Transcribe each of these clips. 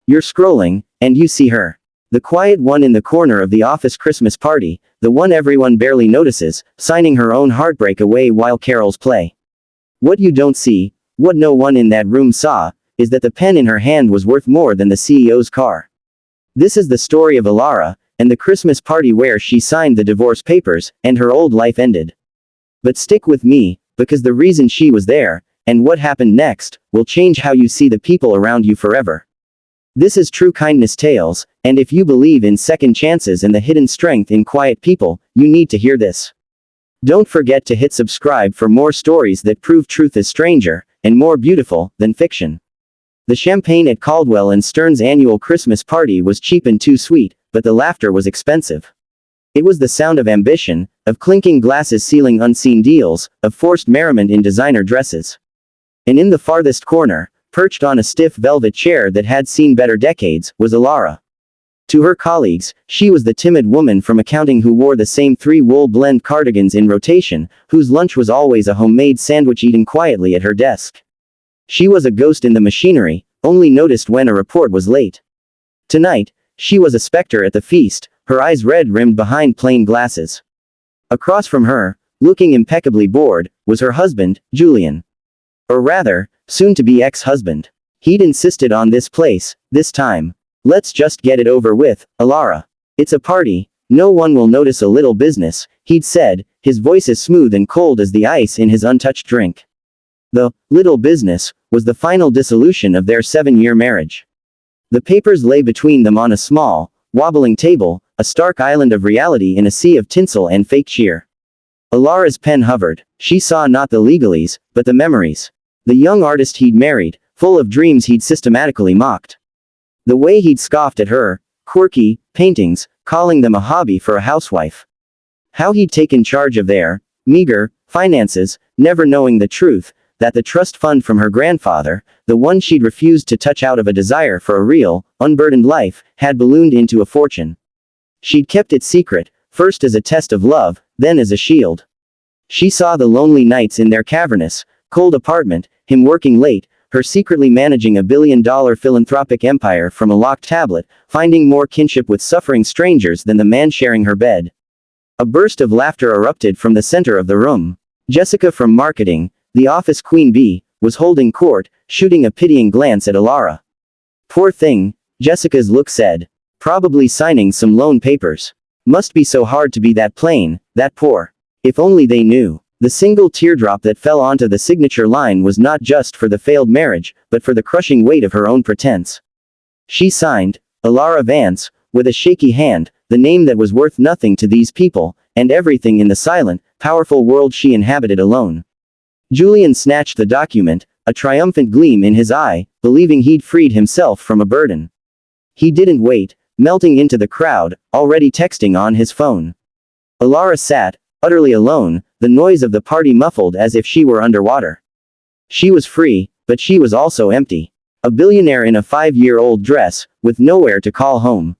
You're scrolling, and you see her. The quiet one in the corner of the office Christmas party, the one everyone barely notices, signing her own heartbreak away while carols play. What you don't see, what no one in that room saw, is that the pen in her hand was worth more than the CEO's car. This is the story of Alara, and the Christmas party where she signed the divorce papers, and her old life ended. But stick with me, because the reason she was there, and what happened next, will change how you see the people around you forever. This is True Kindness Tales, and if you believe in second chances and the hidden strength in quiet people, you need to hear this. Don't forget to hit subscribe for more stories that prove truth is stranger, and more beautiful, than fiction. The champagne at Caldwell and Stern's annual Christmas party was cheap and too sweet, but the laughter was expensive. It was the sound of ambition, of clinking glasses sealing unseen deals, of forced merriment in designer dresses. And in the farthest corner, perched on a stiff velvet chair that had seen better decades, was Alara. To her colleagues, she was the timid woman from accounting who wore the same 3 wool blend cardigans in rotation, whose lunch was always a homemade sandwich eaten quietly at her desk. She was a ghost in the machinery, only noticed when a report was late. Tonight, she was a specter at the feast, her eyes red-rimmed behind plain glasses. Across from her, looking impeccably bored, was her husband, Julian. Or rather, soon-to-be ex-husband. He'd insisted on this place, this time. Let's just get it over with, Alara. It's a party, no one will notice a little business, he'd said, his voice as smooth and cold as the ice in his untouched drink. The little business was the final dissolution of their 7-year marriage. The papers lay between them on a small, wobbling table, a stark island of reality in a sea of tinsel and fake cheer. Alara's pen hovered. She saw not the legalese, but the memories. The young artist he'd married, full of dreams he'd systematically mocked. The way he'd scoffed at her quirky paintings, calling them a hobby for a housewife. How he'd taken charge of their meager finances, never knowing the truth, that the trust fund from her grandfather, the one she'd refused to touch out of a desire for a real, unburdened life, had ballooned into a fortune. She'd kept it secret, first as a test of love, then as a shield. She saw the lonely nights in their cavernous, cold apartment, him working late, her secretly managing a billion-dollar philanthropic empire from a locked tablet, finding more kinship with suffering strangers than the man sharing her bed. A burst of laughter erupted from the center of the room. Jessica from marketing, the office queen bee, was holding court, shooting a pitying glance at Alara. Poor thing, Jessica's look said. Probably signing some loan papers. Must be so hard to be that plain, that poor. If only they knew. The single teardrop that fell onto the signature line was not just for the failed marriage, but for the crushing weight of her own pretense. She signed, Alara Vance, with a shaky hand, the name that was worth nothing to these people, and everything in the silent, powerful world she inhabited alone. Julian snatched the document, a triumphant gleam in his eye, believing he'd freed himself from a burden. He didn't wait, melting into the crowd, already texting on his phone. Alara sat, utterly alone, the noise of the party muffled as if she were underwater. She was free, but she was also empty. A billionaire in a 5-year-old dress, with nowhere to call home.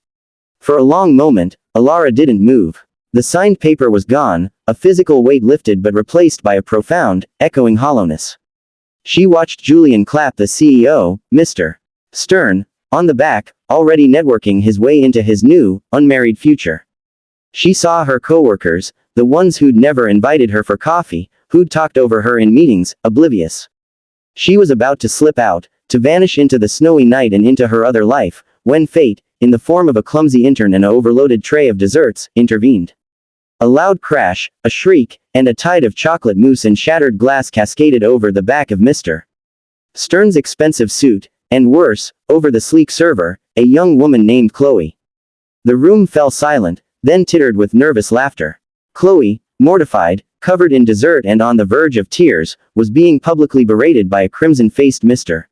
For a long moment, Alara didn't move. The signed paper was gone, a physical weight lifted but replaced by a profound, echoing hollowness. She watched Julian clap the CEO, Mr. Stern, on the back, already networking his way into his new, unmarried future. She saw her coworkers, the ones who'd never invited her for coffee, who'd talked over her in meetings, oblivious. She was about to slip out, to vanish into the snowy night and into her other life, when fate, in the form of a clumsy intern and an overloaded tray of desserts, intervened. A loud crash, a shriek, and a tide of chocolate mousse and shattered glass cascaded over the back of Mr. Stern's expensive suit, and worse, over the sleek server, a young woman named Chloe. The room fell silent, then tittered with nervous laughter. Chloe, mortified, covered in dessert and on the verge of tears, was being publicly berated by a crimson-faced Mr.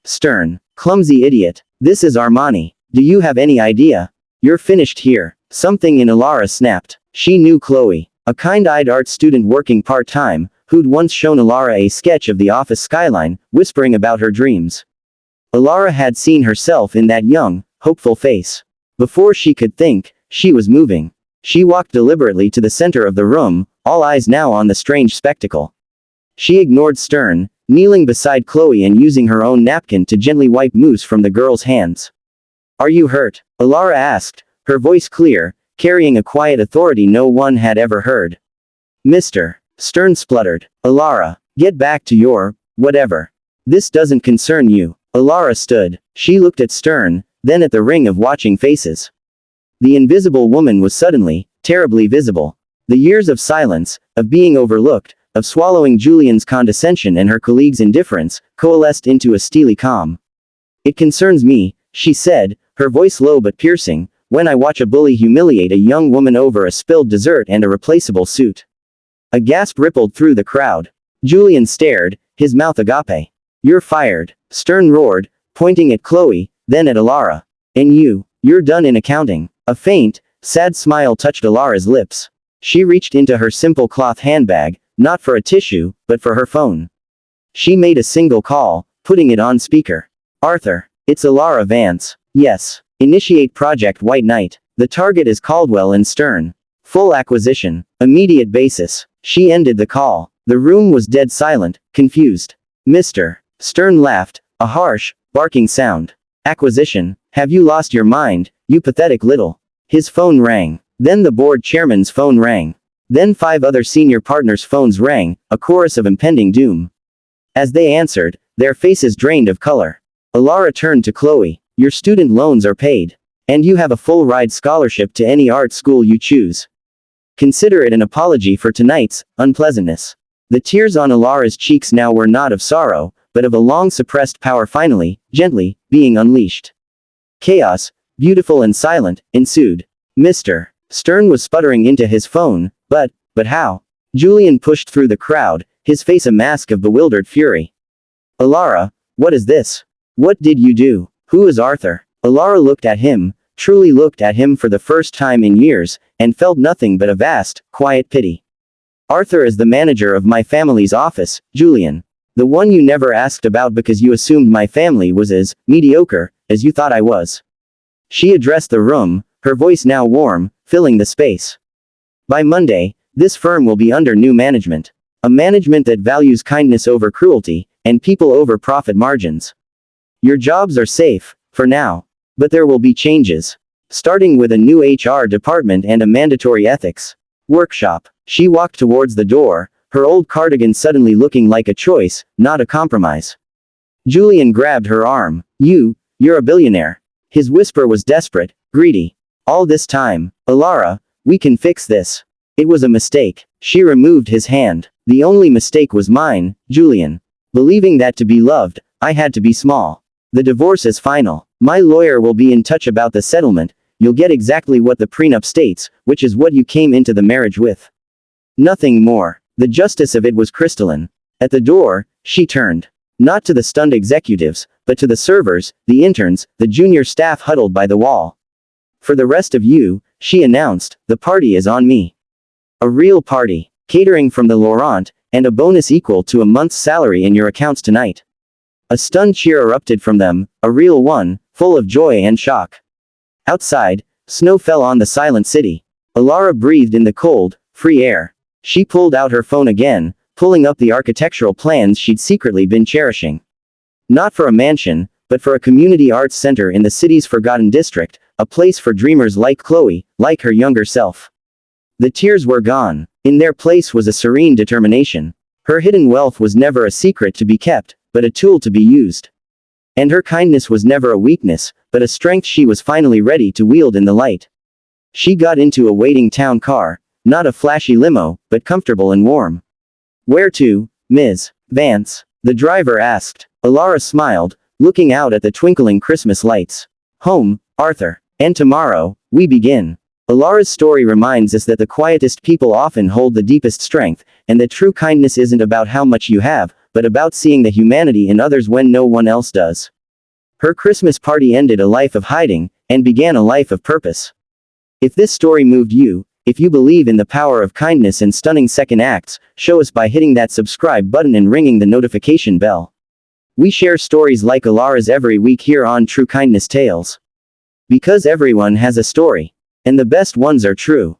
Stern. Clumsy idiot. This is Armani. Do you have any idea? You're finished here. Something in Alara snapped. She knew Chloe. A kind-eyed art student working part-time, who'd once shown Alara a sketch of the office skyline, whispering about her dreams. Alara had seen herself in that young, hopeful face. Before she could think, she was moving. She walked deliberately to the center of the room, all eyes now on the strange spectacle. She ignored Stern, kneeling beside Chloe and using her own napkin to gently wipe mousse from the girl's hands. Are you hurt? Alara asked, her voice clear, carrying a quiet authority no one had ever heard. Mr. Stern spluttered. Alara, get back to your, whatever. This doesn't concern you. Alara stood. She looked at Stern, then at the ring of watching faces. The invisible woman was suddenly, terribly visible. The years of silence, of being overlooked, of swallowing Julian's condescension and her colleagues' indifference, coalesced into a steely calm. It concerns me, she said, her voice low but piercing, when I watch a bully humiliate a young woman over a spilled dessert and a replaceable suit. A gasp rippled through the crowd. Julian stared, his mouth agape. You're fired, Stern roared, pointing at Chloe, then at Alara. And you're done in accounting. A faint, sad smile touched Alara's lips. She reached into her simple cloth handbag, not for a tissue, but for her phone. She made a single call, putting it on speaker. Arthur, it's Alara Vance. Yes. Initiate Project White Knight. The target is Caldwell and Stern. Full acquisition. Immediate basis. She ended the call. The room was dead silent, confused. Mr. Stern laughed, a harsh, barking sound. Acquisition? Have you lost your mind, you pathetic little? His phone rang. Then the board chairman's phone rang. Then 5 other senior partners' phones rang, a chorus of impending doom. As they answered, their faces drained of color. Alara turned to Chloe. Your student loans are paid. And you have a full-ride scholarship to any art school you choose. Consider it an apology for tonight's unpleasantness. The tears on Alara's cheeks now were not of sorrow, but of a long-suppressed power finally, gently, being unleashed. Chaos, beautiful and silent, ensued. Mr. Stern was sputtering into his phone, but how? Julian pushed through the crowd, his face a mask of bewildered fury. Alara, what is this? What did you do? Who is Arthur? Alara looked at him, truly looked at him for the first time in years, and felt nothing but a vast, quiet pity. Arthur is the manager of my family's office, Julian. The one you never asked about because you assumed my family was as mediocre as you thought I was. She addressed the room, her voice now warm, filling the space. By Monday, this firm will be under new management. A management that values kindness over cruelty, and people over profit margins. Your jobs are safe, for now. But there will be changes. Starting with a new HR department and a mandatory ethics workshop. She walked towards the door, her old cardigan suddenly looking like a choice, not a compromise. Julian grabbed her arm. You're a billionaire. His whisper was desperate, greedy. All this time, Alara, we can fix this. It was a mistake. She removed his hand. The only mistake was mine, Julian. Believing that to be loved, I had to be small. The divorce is final. My lawyer will be in touch about the settlement. You'll get exactly what the prenup states, which is what you came into the marriage with. Nothing more. The justice of it was crystalline. At the door, she turned. Not to the stunned executives, but to the servers, the interns, the junior staff huddled by the wall. For the rest of you, she announced, the party is on me. A real party. Catering from the Laurent, and a bonus equal to a month's salary in your accounts tonight. A stunned cheer erupted from them, a real one, full of joy and shock. Outside, snow fell on the silent city. Alara breathed in the cold, free air. She pulled out her phone again, pulling up the architectural plans she'd secretly been cherishing. Not for a mansion, but for a community arts center in the city's forgotten district, a place for dreamers like Chloe, like her younger self. The tears were gone. In their place was a serene determination. Her hidden wealth was never a secret to be kept, but a tool to be used. And her kindness was never a weakness, but a strength she was finally ready to wield in the light. She got into a waiting town car, not a flashy limo, but comfortable and warm. Where to, Ms. Vance? The driver asked. Alara smiled, looking out at the twinkling Christmas lights. Home, Arthur. And tomorrow, we begin. Alara's story reminds us that the quietest people often hold the deepest strength, and that true kindness isn't about how much you have, but about seeing the humanity in others when no one else does. Her Christmas party ended a life of hiding, and began a life of purpose. If this story moved you, if you believe in the power of kindness and stunning second acts, show us by hitting that subscribe button and ringing the notification bell. We share stories like Alara's every week here on True Kindness Tales. Because everyone has a story. And the best ones are true.